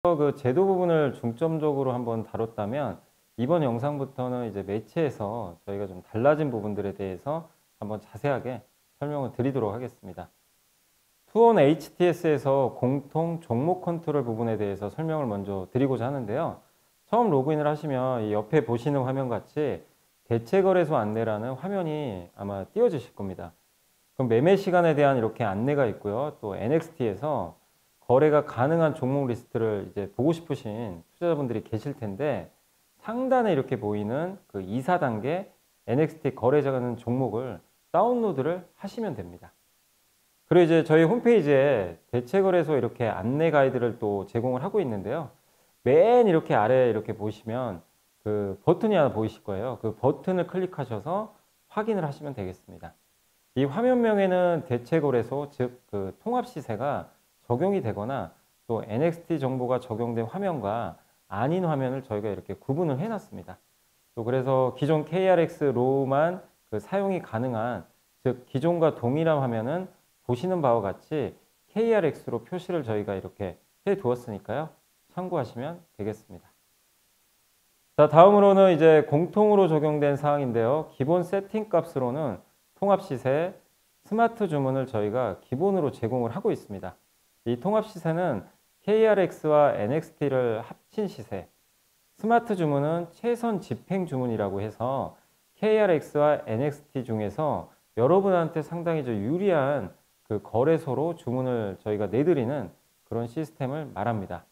그 제도 부분을 중점적으로 한번 다뤘다면 이번 영상부터는 이제 매체에서 저희가 좀 달라진 부분들에 대해서 한번 자세하게 설명을 드리도록 하겠습니다. 투온 HTS에서 공통 종목 컨트롤 부분에 대해서 설명을 먼저 드리고자 하는데요. 처음 로그인을 하시면 이 옆에 보시는 화면 같이 대체거래소 안내라는 화면이 아마 띄워지실 겁니다. 그럼 매매 시간에 대한 이렇게 안내가 있고요. 또 NXT에서 거래가 가능한 종목 리스트를 이제 보고 싶으신 투자자분들이 계실 텐데 상단에 이렇게 보이는 그 2, 4단계 NXT 거래자는 종목을 다운로드를 하시면 됩니다. 그리고 이제 저희 홈페이지에 대체거래소 이렇게 안내 가이드를 또 제공을 하고 있는데요. 맨 이렇게 아래 이렇게 보시면 그 버튼이 하나 보이실 거예요. 그 버튼을 클릭하셔서 확인을 하시면 되겠습니다. 이 화면명에는 대체거래소, 즉 그 통합시세가 적용이 되거나 또 NXT 정보가 적용된 화면과 아닌 화면을 저희가 이렇게 구분을 해놨습니다. 또 그래서 기존 KRX 로우만 그 사용이 가능한, 즉 기존과 동일한 화면은 보시는 바와 같이 KRX로 표시를 저희가 이렇게 해 두었으니까요. 참고하시면 되겠습니다. 자, 다음으로는 이제 공통으로 적용된 사항인데요. 기본 세팅 값으로는 통합시세, 스마트 주문을 저희가 기본으로 제공을 하고 있습니다. 이 통합시세는 KRX와 NXT를 합친 시세, 스마트 주문은 최선 집행 주문이라고 해서 KRX와 NXT 중에서 여러분한테 상당히 유리한 그 거래소로 주문을 저희가 내드리는 그런 시스템을 말합니다.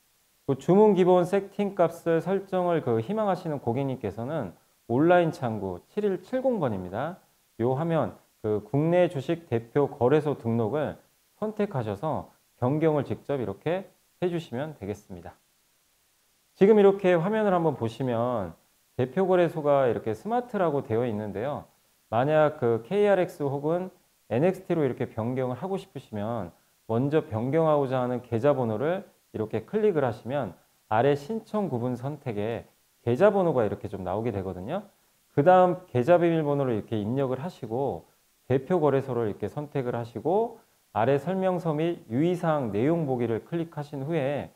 그 주문 기본 세팅 값을 설정을 희망하시는 고객님께서는 온라인 창구 7170번입니다. 이 화면 그 국내 주식 대표 거래소 등록을 선택하셔서 변경을 직접 이렇게 해주시면 되겠습니다. 지금 이렇게 화면을 한번 보시면 대표 거래소가 이렇게 스마트라고 되어 있는데요. 만약 그 KRX 혹은 NXT로 이렇게 변경을 하고 싶으시면 먼저 변경하고자 하는 계좌번호를 이렇게 클릭을 하시면 아래 신청 구분 선택에 계좌번호가 이렇게 좀 나오게 되거든요. 그 다음 계좌 비밀번호를 이렇게 입력을 하시고 대표 거래소를 이렇게 선택을 하시고 아래 설명서 및 유의사항 내용 보기를 클릭하신 후에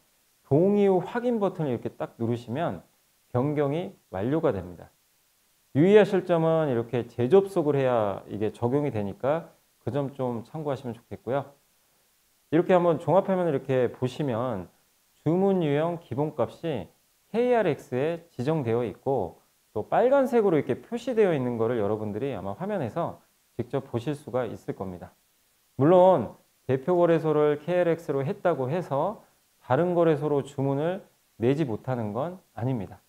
동의 후 확인 버튼을 이렇게 딱 누르시면 변경이 완료가 됩니다. 유의하실 점은 이렇게 재접속을 해야 이게 적용이 되니까 그 점 좀 참고하시면 좋겠고요. 이렇게 한번 종합화면을 이렇게 보시면 주문 유형 기본값이 KRX에 지정되어 있고 또 빨간색으로 이렇게 표시되어 있는 것을 여러분들이 아마 화면에서 직접 보실 수가 있을 겁니다. 물론 대표 거래소를 KRX로 했다고 해서 다른 거래소로 주문을 내지 못하는 건 아닙니다.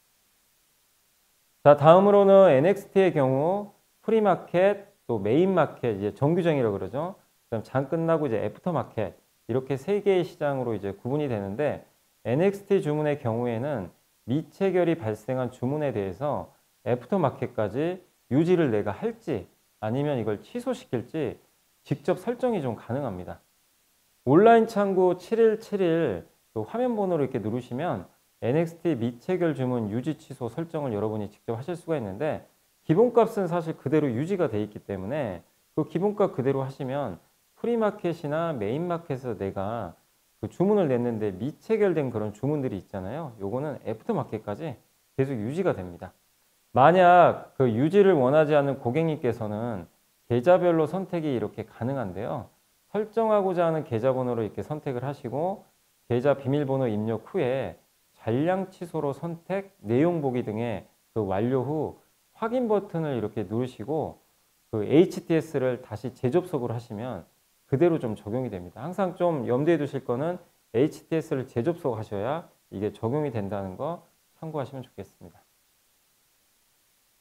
자, 다음으로는 NXT의 경우 프리마켓, 또 메인마켓, 이제 정규장이라고 그러죠. 그다음 장 끝나고 이제 애프터마켓, 이렇게 세 개의 시장으로 이제 구분이 되는데 NXT 주문의 경우에는 미체결이 발생한 주문에 대해서 애프터마켓까지 유지를 내가 할지 아니면 이걸 취소시킬지 직접 설정이 좀 가능합니다. 온라인 창구 7171 화면 번호를 이렇게 누르시면 NXT 미체결 주문 유지 취소 설정을 여러분이 직접 하실 수가 있는데 기본값은 사실 그대로 유지가 돼 있기 때문에 그 기본값 그대로 하시면 프리마켓이나 메인마켓에서 내가 그 주문을 냈는데 미체결된 그런 주문들이 있잖아요. 요거는 애프터마켓까지 계속 유지가 됩니다. 만약 그 유지를 원하지 않는 고객님께서는 계좌별로 선택이 이렇게 가능한데요. 설정하고자 하는 계좌번호를 이렇게 선택을 하시고 계좌 비밀번호 입력 후에 잔량 취소로 선택, 내용 보기 등의 그 완료 후 확인 버튼을 이렇게 누르시고 그 HTS를 다시 재접속을 하시면 그대로 좀 적용이 됩니다. 항상 좀 염두에 두실 거는 HTS를 재접속하셔야 이게 적용이 된다는 거 참고하시면 좋겠습니다.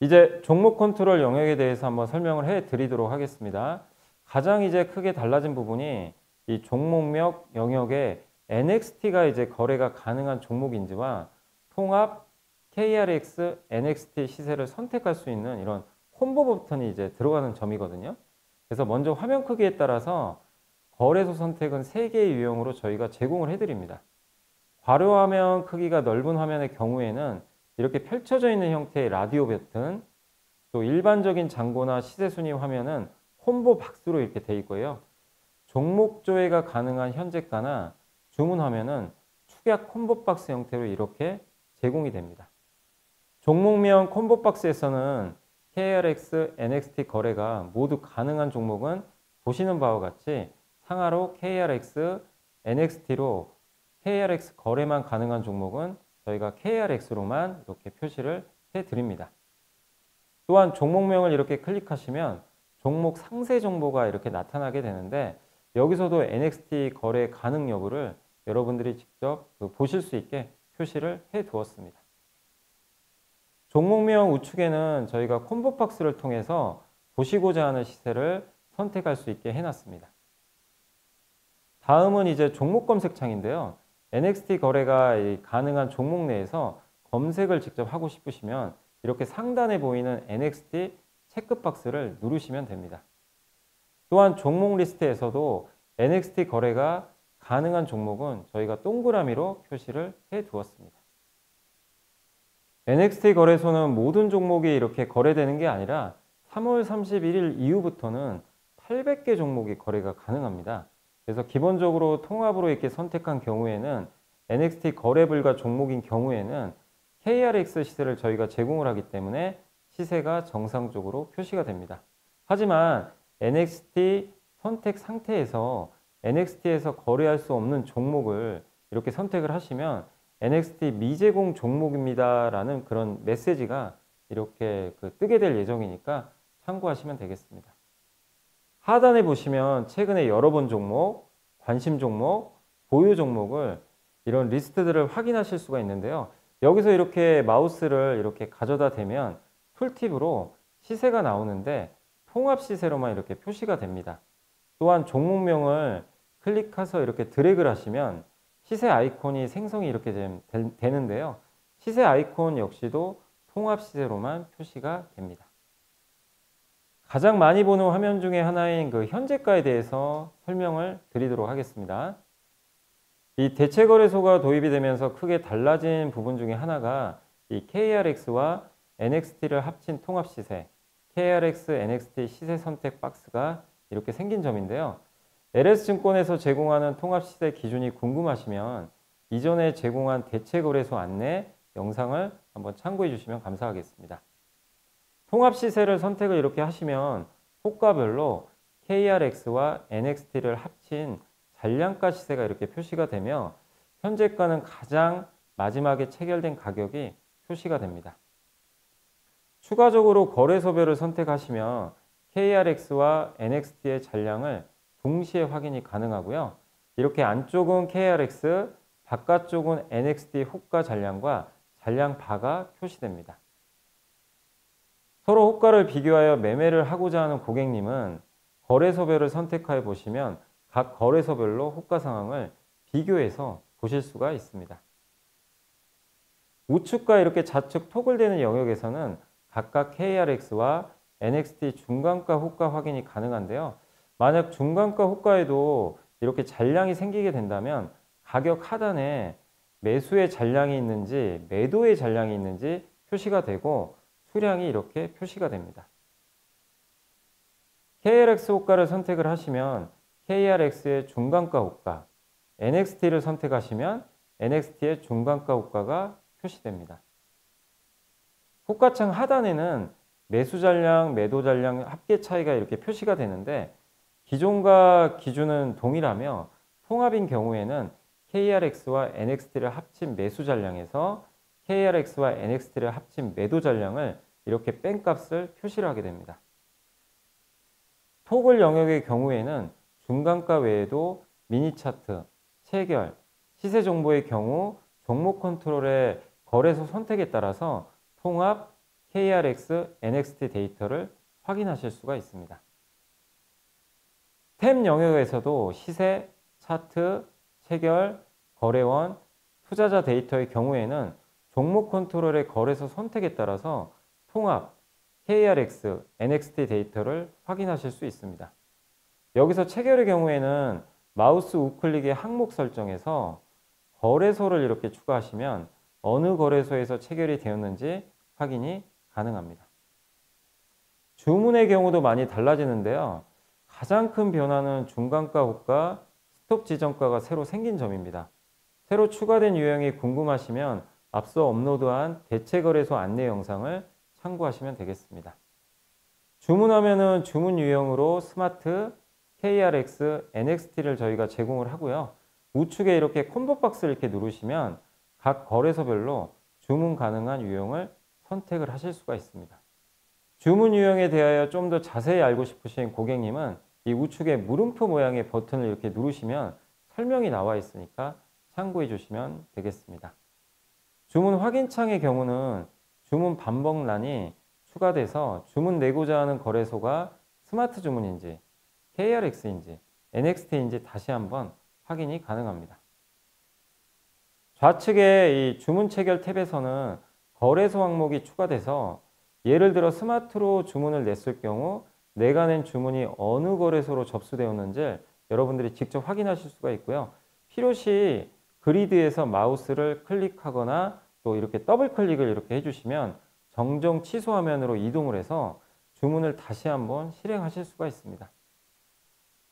이제 종목 컨트롤 영역에 대해서 한번 설명을 해 드리도록 하겠습니다. 가장 이제 크게 달라진 부분이 이 종목명 영역에 NXT가 이제 거래가 가능한 종목인지와 통합 KRX, NXT 시세를 선택할 수 있는 이런 콤보 버튼이 이제 들어가는 점이거든요. 그래서 먼저 화면 크기에 따라서 거래소 선택은 3개의 유형으로 저희가 제공을 해드립니다. 괄호 화면 크기가 넓은 화면의 경우에는 이렇게 펼쳐져 있는 형태의 라디오 버튼, 또 일반적인 잔고나 시세 순위 화면은 콤보 박스로 이렇게 돼 있고요. 종목 조회가 가능한 현재가나 주문 화면은 축약 콤보박스 형태로 이렇게 제공이 됩니다. 종목명 콤보박스에서는 KRX, NXT 거래가 모두 가능한 종목은 보시는 바와 같이 상하로 KRX, NXT로 KRX 거래만 가능한 종목은 저희가 KRX로만 이렇게 표시를 해드립니다. 또한 종목명을 이렇게 클릭하시면 종목 상세 정보가 이렇게 나타나게 되는데 여기서도 NXT 거래 가능 여부를 여러분들이 직접 보실 수 있게 표시를 해 두었습니다. 종목명 우측에는 저희가 콤보박스를 통해서 보시고자 하는 시세를 선택할 수 있게 해놨습니다. 다음은 이제 종목 검색창인데요. NXT 거래가 가능한 종목 내에서 검색을 직접 하고 싶으시면 이렇게 상단에 보이는 NXT 체크박스를 누르시면 됩니다. 또한 종목 리스트에서도 NXT 거래가 가능한 종목은 저희가 동그라미로 표시를 해 두었습니다. NXT 거래소는 모든 종목이 이렇게 거래되는 게 아니라 3월 31일 이후부터는 800개 종목이 거래가 가능합니다. 그래서 기본적으로 통합으로 이렇게 선택한 경우에는 NXT 거래 불가 종목인 경우에는 KRX 시세를 저희가 제공을 하기 때문에 시세가 정상적으로 표시가 됩니다. 하지만 NXT 선택 상태에서 NXT에서 거래할 수 없는 종목을 이렇게 선택을 하시면 NXT 미제공 종목입니다 라는 그런 메시지가 이렇게 뜨게 될 예정이니까 참고하시면 되겠습니다. 하단에 보시면 최근에 열어본 종목, 관심 종목, 보유 종목을 이런 리스트들을 확인하실 수가 있는데요. 여기서 이렇게 마우스를 이렇게 가져다 대면 툴팁으로 시세가 나오는데 통합 시세로만 이렇게 표시가 됩니다. 또한 종목명을 클릭해서 이렇게 드래그를 하시면 시세 아이콘이 생성이 이렇게 되는데요. 시세 아이콘 역시도 통합 시세로만 표시가 됩니다. 가장 많이 보는 화면 중에 하나인 현재가에 대해서 설명을 드리도록 하겠습니다. 이 대체거래소가 도입이 되면서 크게 달라진 부분 중에 하나가 이 KRX와 NXT를 합친 통합 시세, KRX, NXT 시세 선택 박스가 이렇게 생긴 점인데요. LS증권에서 제공하는 통합 시세 기준이 궁금하시면 이전에 제공한 대체거래소 안내 영상을 한번 참고해 주시면 감사하겠습니다. 통합 시세를 선택을 이렇게 하시면 호가별로 KRX와 NXT를 합친 잔량가 시세가 이렇게 표시가 되며 현재가는 가장 마지막에 체결된 가격이 표시가 됩니다. 추가적으로 거래소별을 선택하시면 KRX와 NXT의 잔량을 동시에 확인이 가능하고요. 이렇게 안쪽은 KRX, 바깥쪽은 NXT 호가 잔량과 잔량 바가 표시됩니다. 서로 호가를 비교하여 매매를 하고자 하는 고객님은 거래소별을 선택하여 보시면 각 거래소별로 호가 상황을 비교해서 보실 수가 있습니다. 우측과 이렇게 좌측 토글되는 영역에서는 각각 KRX와 NXT 중간가 호가 확인이 가능한데요. 만약 중간가 호가에도 이렇게 잔량이 생기게 된다면 가격 하단에 매수의 잔량이 있는지 매도의 잔량이 있는지 표시가 되고 수량이 이렇게 표시가 됩니다. KRX 호가를 선택을 하시면 KRX의 중간가 호가, NXT를 선택하시면 NXT의 중간가 호가가 표시됩니다. 호가창 하단에는 매수 잔량, 매도 잔량 합계 차이가 이렇게 표시가 되는데 기존과 기준은 동일하며 통합인 경우에는 KRX와 NXT를 합친 매수 잔량에서 KRX와 NXT를 합친 매도 잔량을 이렇게 뺀 값을 표시를 하게 됩니다. 토글 영역의 경우에는 중간가 외에도 미니 차트, 체결, 시세 정보의 경우 종목 컨트롤의 거래소 선택에 따라서 통합 KRX, NXT 데이터를 확인하실 수가 있습니다. 탭 영역에서도 시세, 차트, 체결, 거래원, 투자자 데이터의 경우에는 종목 컨트롤의 거래소 선택에 따라서 통합 KRX, NXT 데이터를 확인하실 수 있습니다. 여기서 체결의 경우에는 마우스 우클릭의 항목 설정에서 거래소를 이렇게 추가하시면 어느 거래소에서 체결이 되었는지 확인이 가능합니다. 주문의 경우도 많이 달라지는데요. 가장 큰 변화는 중간가 호가, 스톱 지정가가 새로 생긴 점입니다. 새로 추가된 유형이 궁금하시면 앞서 업로드한 대체거래소 안내 영상을 참고하시면 되겠습니다. 주문하면은 주문 유형으로 스마트, KRX, NXT를 저희가 제공을 하고요. 우측에 이렇게 콤보 박스를 이렇게 누르시면 각 거래소별로 주문 가능한 유형을 선택을 하실 수가 있습니다. 주문 유형에 대하여 좀 더 자세히 알고 싶으신 고객님은 이 우측에 물음표 모양의 버튼을 이렇게 누르시면 설명이 나와 있으니까 참고해 주시면 되겠습니다. 주문 확인창의 경우는 주문 반복란이 추가돼서 주문 내고자 하는 거래소가 스마트 주문인지 KRX인지 NXT인지 다시 한번 확인이 가능합니다. 좌측에 이 주문 체결 탭에서는 거래소 항목이 추가돼서 예를 들어 스마트로 주문을 냈을 경우 내가 낸 주문이 어느 거래소로 접수되었는지 여러분들이 직접 확인하실 수가 있고요. 필요시 그리드에서 마우스를 클릭하거나 또 이렇게 더블 클릭을 이렇게 해주시면 정정 취소 화면으로 이동을 해서 주문을 다시 한번 실행하실 수가 있습니다.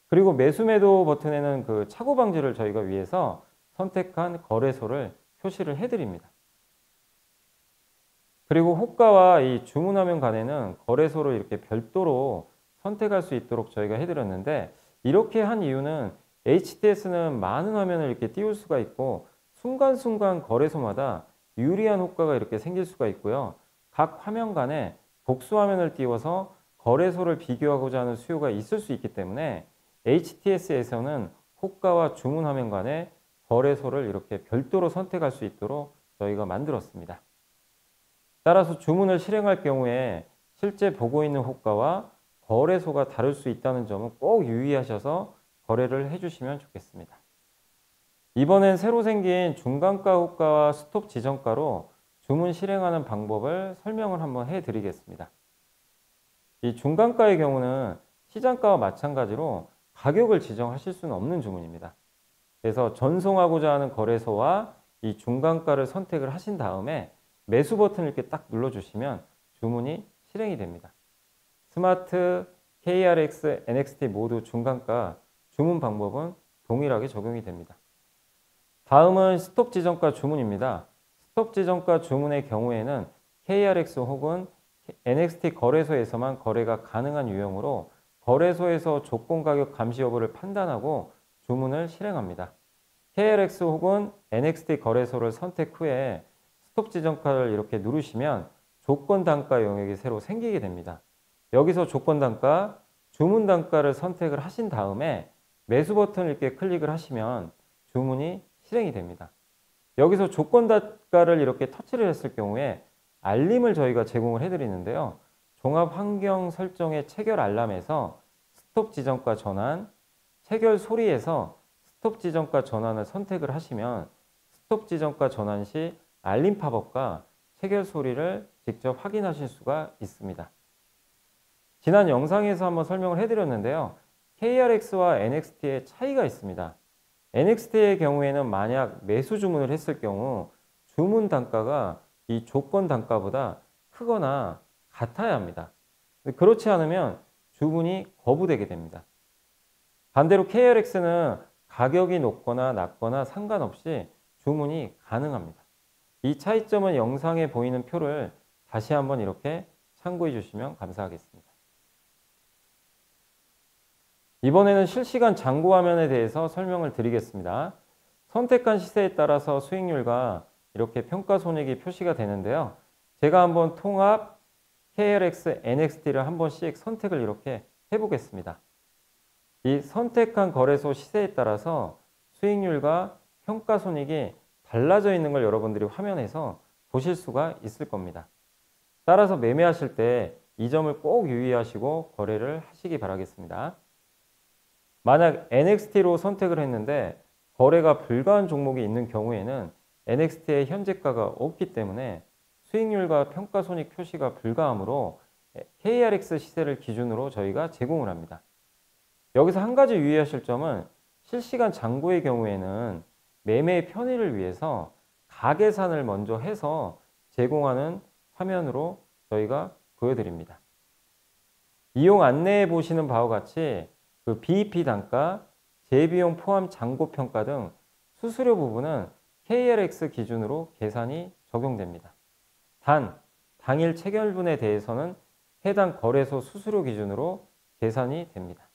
그리고 매수 매도 버튼에는 그 착오 방지를 저희가 위해서 선택한 거래소를 표시를 해드립니다. 그리고 호가와 이 주문 화면 간에는 거래소를 이렇게 별도로 선택할 수 있도록 저희가 해드렸는데 이렇게 한 이유는 HTS는 많은 화면을 이렇게 띄울 수가 있고 순간순간 거래소마다 유리한 호가가 이렇게 생길 수가 있고요. 각 화면 간에 복수 화면을 띄워서 거래소를 비교하고자 하는 수요가 있을 수 있기 때문에 HTS에서는 호가와 주문 화면 간에 거래소를 이렇게 별도로 선택할 수 있도록 저희가 만들었습니다. 따라서 주문을 실행할 경우에 실제 보고 있는 호가와 거래소가 다를 수 있다는 점은 꼭 유의하셔서 거래를 해주시면 좋겠습니다. 이번엔 새로 생긴 중간가 호가와 스톱 지정가로 주문 실행하는 방법을 설명을 한번 해드리겠습니다. 이 중간가의 경우는 시장가와 마찬가지로 가격을 지정하실 수는 없는 주문입니다. 그래서 전송하고자 하는 거래소와 이 중간가를 선택을 하신 다음에 매수 버튼을 이렇게 딱 눌러주시면 주문이 실행이 됩니다. 스마트, KRX, NXT 모두 중간가 주문 방법은 동일하게 적용이 됩니다. 다음은 스톱 지정가 주문입니다. 스톱 지정가 주문의 경우에는 KRX 혹은 NXT 거래소에서만 거래가 가능한 유형으로 거래소에서 조건 가격 감시 여부를 판단하고 주문을 실행합니다. KRX 혹은 NXT 거래소를 선택 후에 스톱 지정가를 이렇게 누르시면 조건 단가 영역이 새로 생기게 됩니다. 여기서 조건 단가, 주문 단가를 선택을 하신 다음에 매수 버튼을 이렇게 클릭을 하시면 주문이 실행이 됩니다. 여기서 조건 단가를 이렇게 터치를 했을 경우에 알림을 저희가 제공을 해드리는데요. 종합 환경 설정의 체결 알람에서 스톱 지정가 전환, 체결 소리에서 스톱 지정가 전환을 선택을 하시면 스톱 지정가 전환 시 알림 팝업과 체결 소리를 직접 확인하실 수가 있습니다. 지난 영상에서 한번 설명을 해드렸는데요. KRX와 NXT의 차이가 있습니다. NXT의 경우에는 만약 매수 주문을 했을 경우 주문 단가가 이 조건 단가보다 크거나 같아야 합니다. 그렇지 않으면 주문이 거부되게 됩니다. 반대로 KRX는 가격이 높거나 낮거나 상관없이 주문이 가능합니다. 이 차이점은 영상에 보이는 표를 다시 한번 이렇게 참고해 주시면 감사하겠습니다. 이번에는 실시간 잔고 화면에 대해서 설명을 드리겠습니다. 선택한 시세에 따라서 수익률과 이렇게 평가 손익이 표시가 되는데요. 제가 한번 통합 KRX, NXT를 한 번씩 선택을 이렇게 해보겠습니다. 이 선택한 거래소 시세에 따라서 수익률과 평가 손익이 달라져 있는 걸 여러분들이 화면에서 보실 수가 있을 겁니다. 따라서 매매하실 때 이 점을 꼭 유의하시고 거래를 하시기 바라겠습니다. 만약 NXT로 선택을 했는데 거래가 불가한 종목이 있는 경우에는 NXT의 현재가가 없기 때문에 수익률과 평가손익 표시가 불가하므로 KRX 시세를 기준으로 저희가 제공을 합니다. 여기서 한 가지 유의하실 점은 실시간 잔고의 경우에는 매매의 편의를 위해서 가계산을 먼저 해서 제공하는 화면으로 저희가 보여드립니다. 이용 안내에 보시는 바와 같이 그 BEP 단가, 재비용 포함 잔고 평가 등 수수료 부분은 KRX 기준으로 계산이 적용됩니다. 단, 당일 체결분에 대해서는 해당 거래소 수수료 기준으로 계산이 됩니다.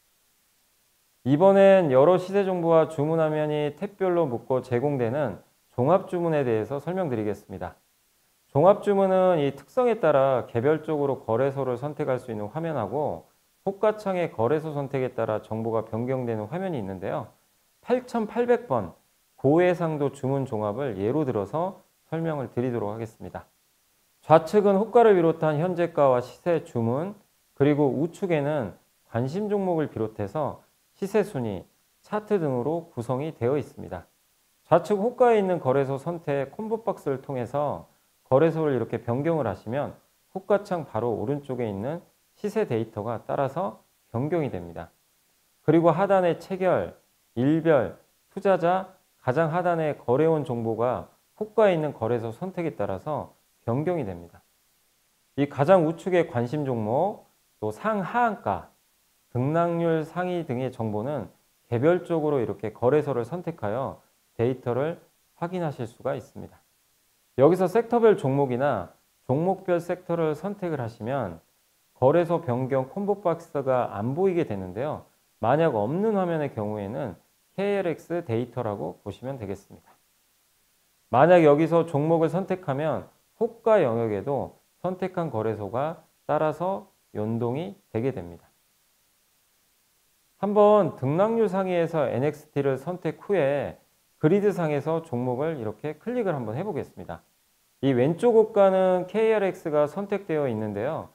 이번엔 여러 시세 정보와 주문 화면이 탭별로 묶어 제공되는 종합주문에 대해서 설명드리겠습니다. 종합주문은 이 특성에 따라 개별적으로 거래소를 선택할 수 있는 화면하고 호가창의 거래소 선택에 따라 정보가 변경되는 화면이 있는데요. 8800번 고해상도 주문 종합을 예로 들어서 설명을 드리도록 하겠습니다. 좌측은 호가를 비롯한 현재가와 시세 주문, 그리고 우측에는 관심 종목을 비롯해서 시세 순위, 차트 등으로 구성이 되어 있습니다. 좌측 호가에 있는 거래소 선택 콤보 박스를 통해서 거래소를 이렇게 변경을 하시면 호가창 바로 오른쪽에 있는 시세 데이터가 따라서 변경이 됩니다. 그리고 하단의 체결, 일별, 투자자, 가장 하단의 거래원 정보가 호가에 있는 거래소 선택에 따라서 변경이 됩니다. 이 가장 우측의 관심 종목, 또 상하한가, 등락률 상위 등의 정보는 개별적으로 이렇게 거래소를 선택하여 데이터를 확인하실 수가 있습니다. 여기서 섹터별 종목이나 종목별 섹터를 선택을 하시면 거래소 변경 콤보 박스가 안 보이게 되는데요. 만약 없는 화면의 경우에는 KRX 데이터라고 보시면 되겠습니다. 만약 여기서 종목을 선택하면 호가 영역에도 선택한 거래소가 따라서 연동이 되게 됩니다. 한번 등락률 상위에서 NXT를 선택 후에 그리드 상에서 종목을 이렇게 클릭을 한번 해보겠습니다. 이 왼쪽 호가는 KRX가 선택되어 있는데요.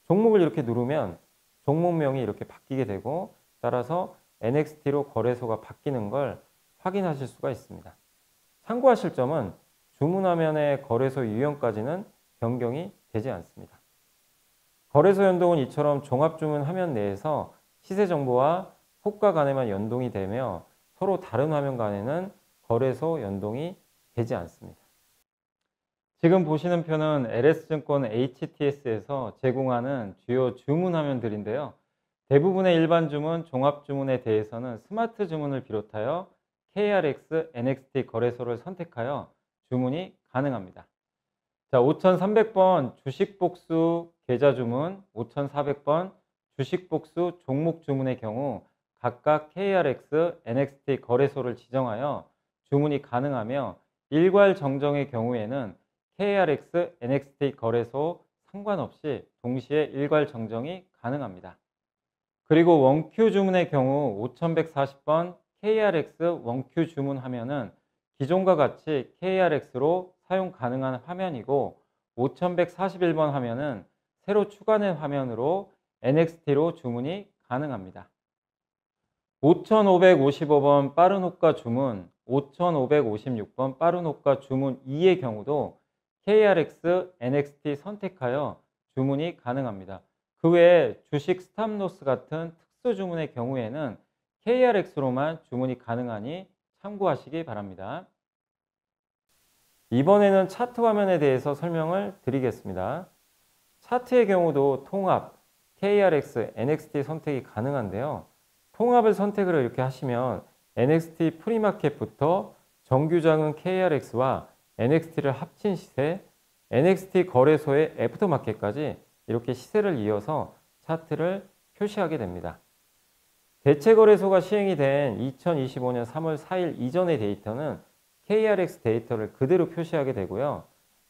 종목을 이렇게 누르면 종목명이 이렇게 바뀌게 되고 따라서 NXT로 거래소가 바뀌는 걸 확인하실 수가 있습니다. 참고하실 점은 주문 화면의 거래소 유형까지는 변경이 되지 않습니다. 거래소 연동은 이처럼 종합주문 화면 내에서 시세 정보와 호가 간에만 연동이 되며 서로 다른 화면 간에는 거래소 연동이 되지 않습니다. 지금 보시는 표는 LS증권 HTS에서 제공하는 주요 주문 화면들인데요. 대부분의 일반 주문, 종합 주문에 대해서는 스마트 주문을 비롯하여 KRX, NXT 거래소를 선택하여 주문이 가능합니다. 자, 5300번 주식복수 계좌 주문, 5400번 주식복수 종목 주문의 경우 각각 KRX, NXT 거래소를 지정하여 주문이 가능하며 일괄 정정의 경우에는 KRX, NXT 거래소 상관없이 동시에 일괄 정정이 가능합니다. 그리고 원큐 주문의 경우 5140번 KRX 원큐 주문하면은 기존과 같이 KRX로 사용 가능한 화면이고 5141번 화면은 새로 추가된 화면으로 NXT로 주문이 가능합니다. 5555번 빠른 호가 주문, 5556번 빠른 호가 주문 2의 경우도 KRX, NXT 선택하여 주문이 가능합니다. 그 외에 주식 스탑로스 같은 특수 주문의 경우에는 KRX로만 주문이 가능하니 참고하시기 바랍니다. 이번에는 차트 화면에 대해서 설명을 드리겠습니다. 차트의 경우도 통합, KRX, NXT 선택이 가능한데요. 통합을 선택을 이렇게 하시면 NXT 프리마켓부터 정규장은 KRX와 NXT를 합친 시세, NXT 거래소의 애프터마켓까지 이렇게 시세를 이어서 차트를 표시하게 됩니다. 대체거래소가 시행이 된 2025년 3월 4일 이전의 데이터는 KRX 데이터를 그대로 표시하게 되고요.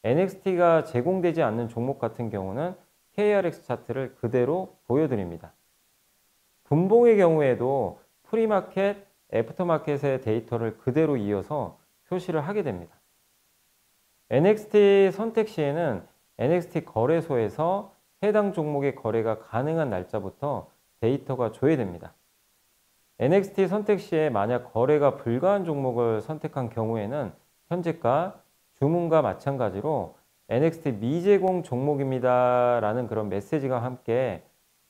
NXT가 제공되지 않는 종목 같은 경우는 KRX 차트를 그대로 보여드립니다. 분봉의 경우에도 프리마켓, 애프터마켓의 데이터를 그대로 이어서 표시를 하게 됩니다. NXT 선택 시에는 NXT 거래소에서 해당 종목의 거래가 가능한 날짜부터 데이터가 조회됩니다. NXT 선택 시에 만약 거래가 불가한 종목을 선택한 경우에는 현재가 주문과 마찬가지로 NXT 미제공 종목입니다 라는 그런 메시지가 함께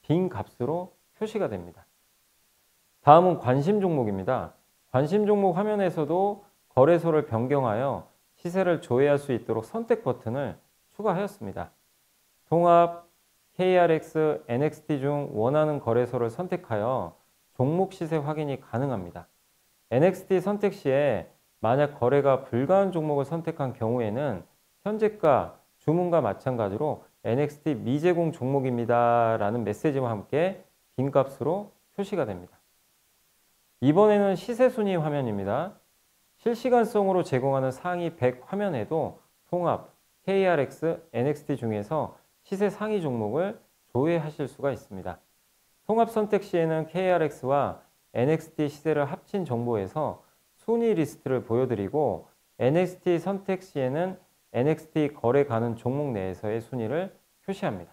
빈 값으로 표시가 됩니다. 다음은 관심 종목입니다. 관심 종목 화면에서도 거래소를 변경하여 시세를 조회할 수 있도록 선택 버튼을 추가하였습니다. 통합, KRX, NXT 중 원하는 거래소를 선택하여 종목 시세 확인이 가능합니다. NXT 선택 시에 만약 거래가 불가한 종목을 선택한 경우에는 현재가 주문과 마찬가지로 NXT 미제공 종목입니다 라는 메시지와 함께 빈 값으로 표시가 됩니다. 이번에는 시세 순위 화면입니다. 실시간성으로 제공하는 상위 100 화면에도 통합, KRX, NXT 중에서 시세 상위 종목을 조회하실 수가 있습니다. 통합 선택 시에는 KRX와 NXT 시세를 합친 정보에서 순위 리스트를 보여드리고 NXT 선택 시에는 NXT 거래 가는 종목 내에서의 순위를 표시합니다.